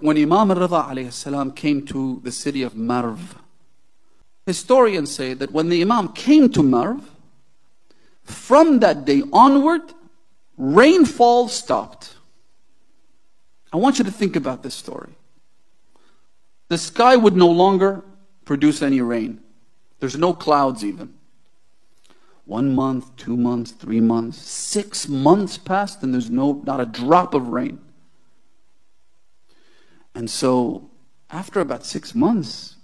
when Imam Redha alayhi salam came to the city of Marv, historians say that when the Imam came to Marv, from that day onward, rainfall stopped. I want you to think about this story. The sky would no longer produce any rain. There's no clouds even. 1 month, 2 months, 3 months, 6 months passed and there's not a drop of rain. And so, after about 6 months,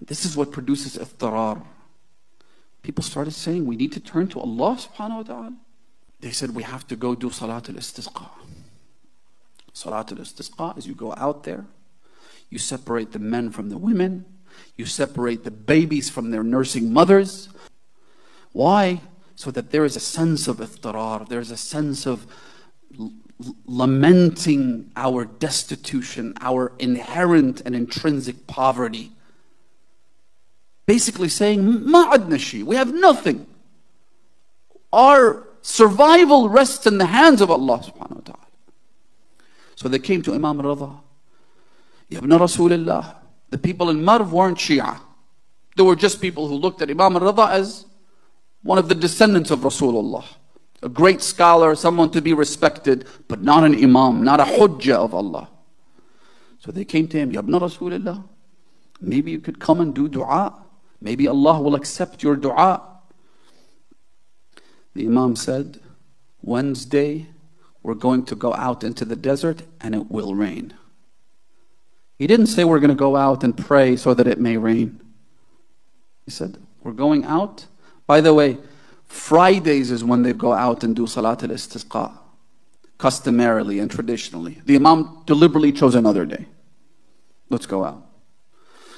this is what produces iqtirar. People started saying, we need to turn to Allah subhanahu wa ta'ala. They said, we have to go do Salat al-Istisqa. Salat al-Istisqa is you go out there, you separate the men from the women, you separate the babies from their nursing mothers. Why? So that there is a sense of iqtirar, there is a sense of lamenting our destitution, our inherent and intrinsic poverty. Basically saying, ma'adna shay, we have nothing. Our survival rests in the hands of Allah subhanahu wa ta'ala. So they came to Imam Redha. Ya ibn Rasulullah. The people in Marv weren't Shia. They were just people who looked at Imam Redha as one of the descendants of Rasulullah. A great scholar, someone to be respected, but not an Imam, not a Hujjah of Allah. So they came to him, Ya ibn Rasulullah, maybe you could come and do dua. Maybe Allah will accept your dua. The Imam said, Wednesday, we're going to go out into the desert and it will rain. He didn't say we're going to go out and pray so that it may rain. He said, we're going out. By the way, Fridays is when they go out and do Salat al-Istisqa, customarily and traditionally. The Imam deliberately chose another day. Let's go out.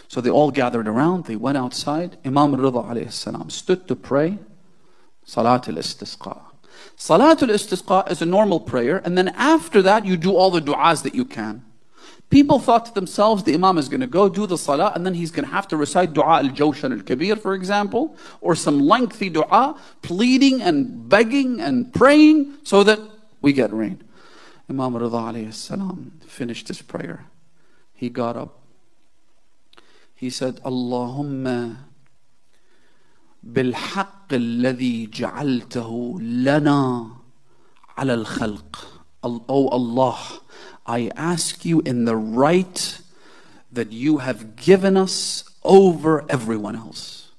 So they all gathered around, they went outside. Imam Redha alayhi salam stood to pray Salat al-Istisqa. Salat al-Istisqa is a normal prayer, and then after that you do all the du'as that you can. People thought to themselves, the Imam is going to go do the salah and then he's going to have to recite dua al-Jawshan al-Kabir, for example, or some lengthy dua, pleading and begging and praying so that we get rain. Imam Redha alayhi salam finished his prayer. He got up. He said, Allahumma بالحق الذي جعلته لنا على الخلق. Oh Allah, I ask you in the right that you have given us over everyone else.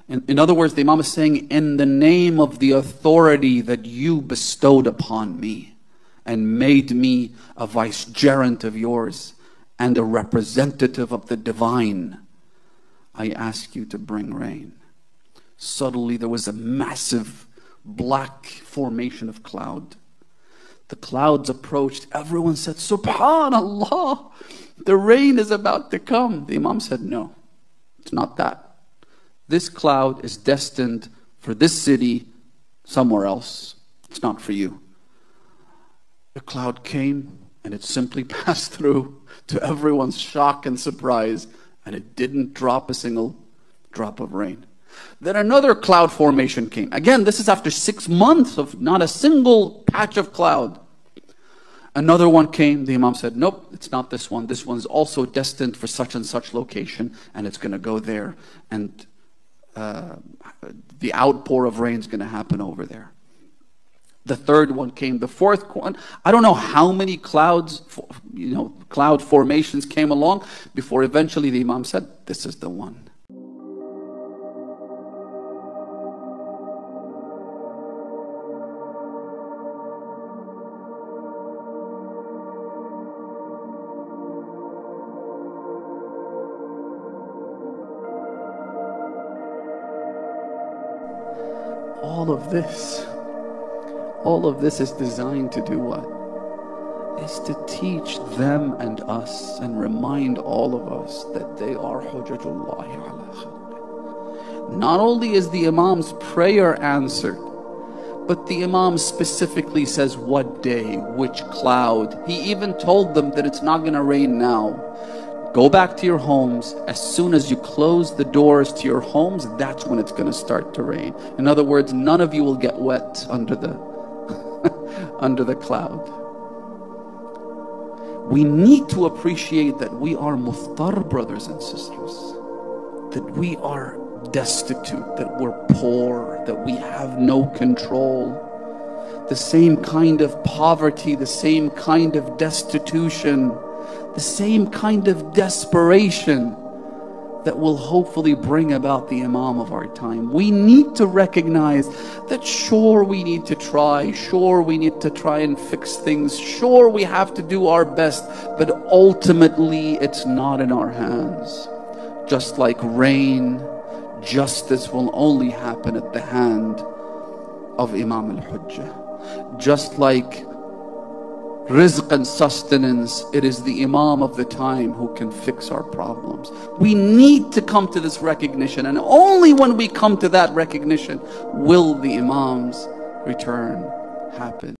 In other words, the Imam is saying, in the name of the authority that you bestowed upon me and made me a vicegerent of yours and a representative of the divine, I ask you to bring rain. Suddenly there was a massive black formation of cloud. The clouds approached. Everyone said, Subhanallah, the rain is about to come. The Imam said, no, it's not that. This cloud is destined for this city somewhere else. It's not for you. The cloud came and it simply passed through, to everyone's shock and surprise, and it didn't drop a single drop of rain. Then another cloud formation came. Again, this is after 6 months of not a single patch of cloud. Another one came. The Imam said, nope, it's not this one. This one's also destined for such and such location, and it's going to go there. And the outpour of rain is going to happen over there. The third one came. The fourth one, I don't know how many clouds, cloud formations came along before eventually the Imam said, this is the one. All of this is designed to do what? Is to teach them and us and remind all of us that they are Hujjatullahi ala khalqih. Not only is the Imam's prayer answered, but the Imam specifically says what day, which cloud. He even told them that it's not going to rain now. Go back to your homes. As soon as you close the doors to your homes, that's when it's going to start to rain. In other words, none of you will get wet under the under the cloud. We need to appreciate that we are muftar, brothers and sisters, that we are destitute, that we're poor, that we have no control. The same kind of poverty, the same kind of destitution, the same kind of desperation that will hopefully bring about the Imam of our time. We need to recognize that sure, we need to try, sure, we need to try and fix things, sure, we have to do our best, but ultimately it's not in our hands. Just like rain, justice will only happen at the hand of Imam al-Hujjah. Just like rizq and sustenance, it is the Imam of the time who can fix our problems. We need to come to this recognition, and only when we come to that recognition will the Imam's return happen.